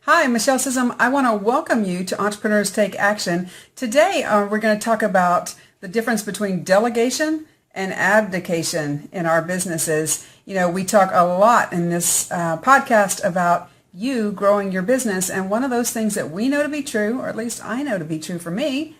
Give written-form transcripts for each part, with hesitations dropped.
Hi, Michelle Sism. I want to welcome you to Entrepreneurs Take Action. Today, we're going to talk about the difference between delegation and abdication in our businesses. You know, we talk a lot in this podcast about you growing your business, and one of those things that we know to be true, or at least I know to be true for me,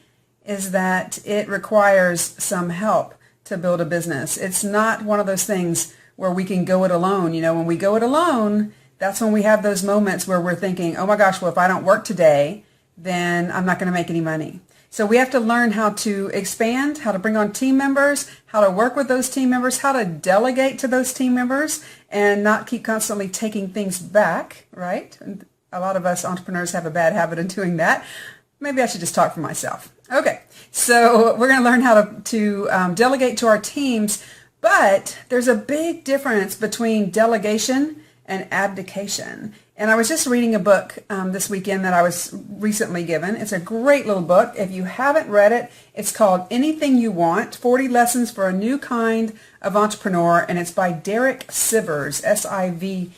is that it requires some help to build a business. It's not one of those things where we can go it alone. You know, when we go it alone, that's when we have those moments where we're thinking, oh my gosh, well, if I don't work today, then I'm not going to make any money. So we have to learn how to expand, how to bring on team members, how to work with those team members, how to delegate to those team members, and not keep constantly taking things back, right? And a lot of us entrepreneurs have a bad habit of doing that. Maybe I should just talk for myself. Okay, so we're going to learn how to delegate to our teams, but there's a big difference between delegation and abdication. And I was just reading a book this weekend that I was recently given. It's a great little book. If you haven't read it, it's called Anything You Want, 40 Lessons for a New Kind of Entrepreneur, and it's by Derek Sivers, S-I-V-E-R-S.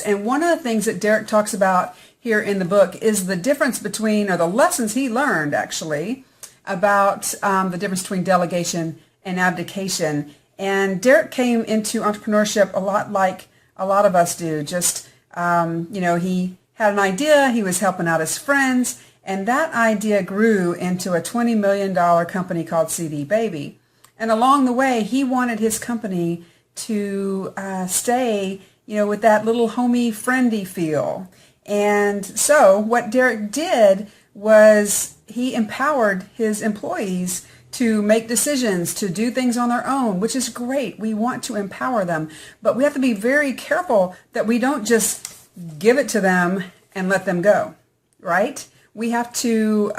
And one of the things that Derek talks about here in the book is the difference between, or the lessons he learned actually, about the difference between delegation and abdication. And Derek came into entrepreneurship a lot like a lot of us do. Just, he had an idea, he was helping out his friends, and that idea grew into a $20 million company called CD Baby. And along the way, he wanted his company to stay, with that little homey, friendly feel. And so what Derek did was he empowered his employees to make decisions, to do things on their own, which is great. We want to empower them, but we have to be very careful that we don't just give it to them and let them go, right? We have to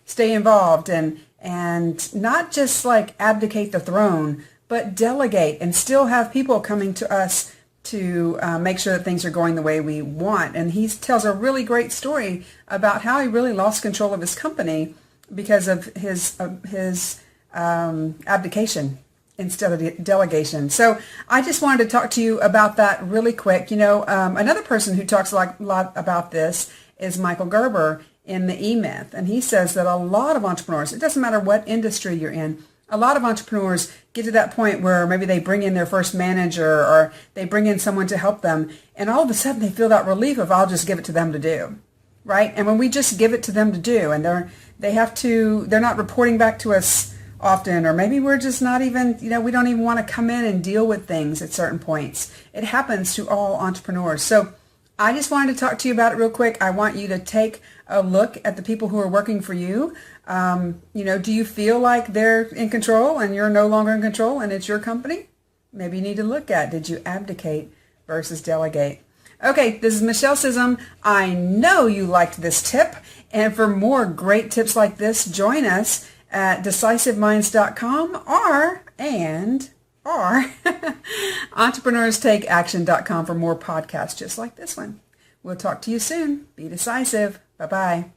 stay involved and not just like abdicate the throne, but delegate and still have people coming to us to make sure that things are going the way we want. And he tells a really great story about how he really lost control of his company because of his abdication instead of delegation. So I just wanted to talk to you about that really quick. Another person who talks a lot about this is Michael Gerber in the E-Myth. And he says that a lot of entrepreneurs, it doesn't matter what industry you're in, a lot of entrepreneurs get to that point where maybe they bring in their first manager or they bring in someone to help them, and all of a sudden they feel that relief of, I'll just give it to them to do, right? And when we just give it to them to do, and they're not reporting back to us often, or maybe we're just not even, we don't even want to come in and deal with things at certain points. It happens to all entrepreneurs. So I just wanted to talk to you about it real quick. I want you to take a look at the people who are working for you. Do you feel like they're in control and you're no longer in control and it's your company? Maybe you need to look at, did you abdicate versus delegate? Okay, this is Michelle Sism. I know you liked this tip. And for more great tips like this, join us at decisiveminds.com or entrepreneurstakeaction.com for more podcasts just like this one. We'll talk to you soon. Be decisive. Bye-bye.